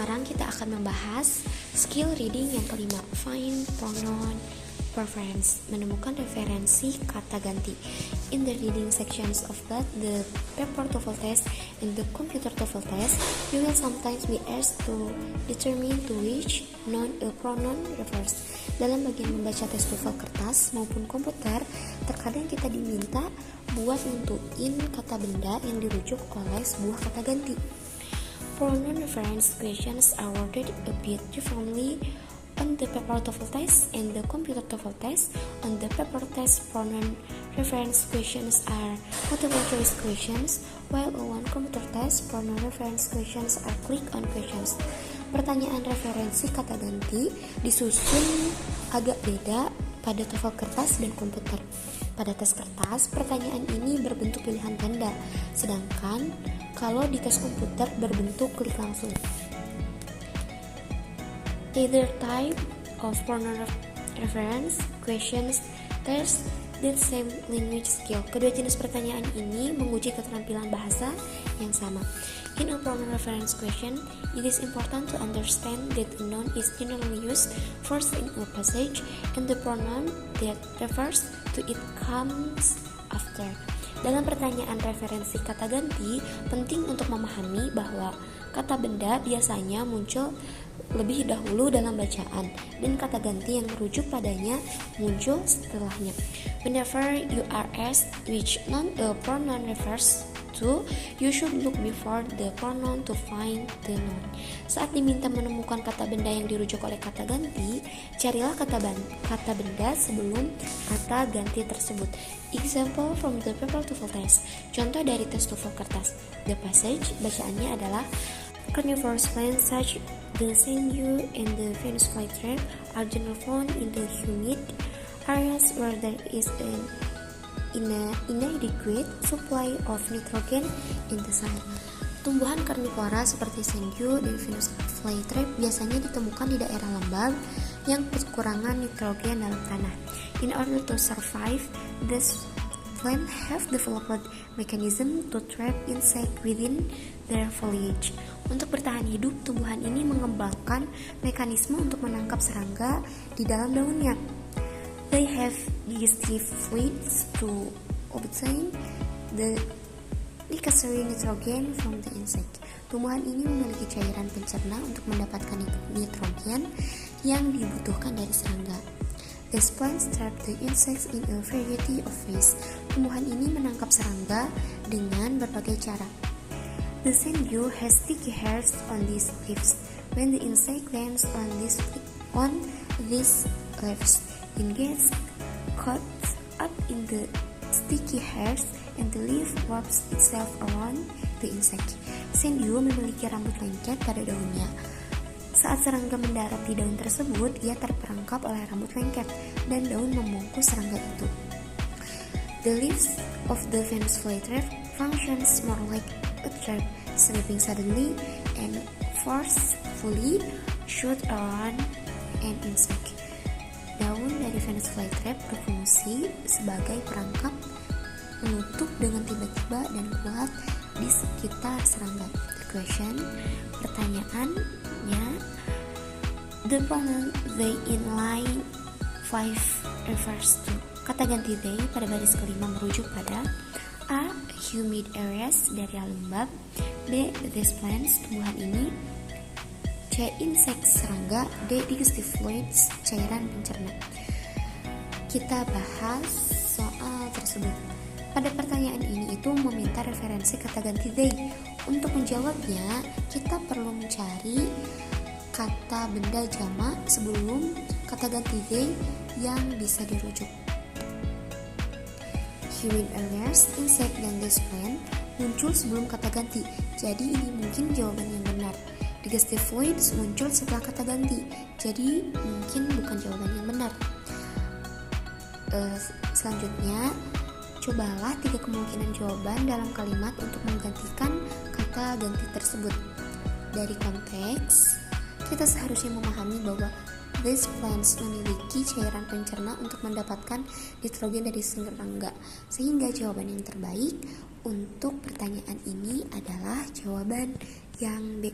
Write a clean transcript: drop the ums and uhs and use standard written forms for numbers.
sekarang kita akan membahas skill reading yang kelima, find pronoun preference, menemukan referensi kata ganti. In the reading sections of both the paper TOEFL test and the computer TOEFL test, you will sometimes be asked to determine to which noun a pronoun refers. Dalam bagian membaca tes TOEFL kertas maupun komputer, terkadang kita diminta buat nentuin kata benda yang dirujuk oleh sebuah kata ganti. Pronoun reference questions are worded a bit differently on the paper TOEFL test and the computer TOEFL test. On the paper test, pronoun reference questions are multiple choice questions, while on computer test, pronoun reference questions are click on questions. Pertanyaan referensi kata ganti disusun agak beda pada TOEFL kertas dan komputer. Pada tes kertas, pertanyaan ini berbentuk pilihan ganda, sedangkan kalau di tes komputer berbentuk klik langsung. Either type of pronoun reference questions test the same language skill. Kedua jenis pertanyaan ini menguji keterampilan bahasa yang sama. In a pronoun reference question, it is important to understand that a noun is generally used first in a passage and the pronoun that refers to it comes after. Dalam pertanyaan referensi kata ganti, penting untuk memahami bahwa kata benda biasanya muncul lebih dahulu dalam bacaan dan kata ganti yang merujuk padanya muncul setelahnya. Whenever you are asked which noun a pronoun refers to, you should look before the pronoun to find the noun. Saat diminta menemukan kata benda yang dirujuk oleh kata ganti, carilah kata benda sebelum kata ganti tersebut. Example from the paper TOEFL test. Contoh dari tes TOEFL kertas. The passage bacaannya adalah carnivorous plants such the sanddew and the Venus flytrap are generally found in the humid areas where there is an inadequate supply of nitrogen in the soil. Tumbuhan karnivora seperti sanddew dan Venus flytrap biasanya ditemukan di daerah lembab yang kekurangan nitrogen dalam tanah. In order to survive, these plants have developed mechanism to trap insect within their foliage. Untuk bertahan hidup, tumbuhan ini mengembangkan mekanisme untuk menangkap serangga di dalam daunnya. They have digestive fluids to obtain the necessary nitrogen from the insect. Tumbuhan ini memiliki cairan pencerna untuk mendapatkan nitrogen yang dibutuhkan dari serangga. These plants trap the insects in a variety of ways. Tumbuhan ini menangkap serangga dengan berbagai cara. The sanddew has sticky hairs on these leaves. When the insect lands on these leaves, it gets caught up in the sticky hairs and the leaf wraps itself around the insect. Sanddew memiliki rambut lengket pada daunnya. Saat serangga mendarat di daun tersebut, ia terperangkap oleh rambut lengket dan daun membungkus serangga itu. The leaves of the Venus flytrap functions more like a trap, snapping suddenly and forcefully shoot around an insect. Daun dari Venus flytrap berfungsi sebagai perangkap menutup dengan tiba-tiba dan kuat di sekitar serangga. The question, pertanyaannya, the pronoun they in line 5 refers to. Kata ganti they pada baris kelima merujuk pada A. Humid areas, daerah lembab. B. These plants, tumbuhan ini. C. Insect, serangga. D. Digestive fluids, cairan pencerna. Kita bahas soal tersebut. Pada pertanyaan ini itu meminta referensi kata ganti they. Untuk menjawabnya, kita perlu mencari kata benda jamak sebelum kata ganti they yang bisa dirujuk. Humid areas, insect, dan this plant muncul sebelum kata ganti, jadi ini mungkin jawaban yang benar. Digestive fluids muncul setelah kata ganti, jadi mungkin bukan jawaban yang benar. Selanjutnya, cobalah 3 kemungkinan jawaban dalam kalimat untuk menggantikan kata ganti tersebut. Dari konteks, kita seharusnya memahami bahwa these plants memiliki cairan pencerna untuk mendapatkan nitrogen dari serangga, sehingga jawaban yang terbaik untuk pertanyaan ini adalah jawaban yang B.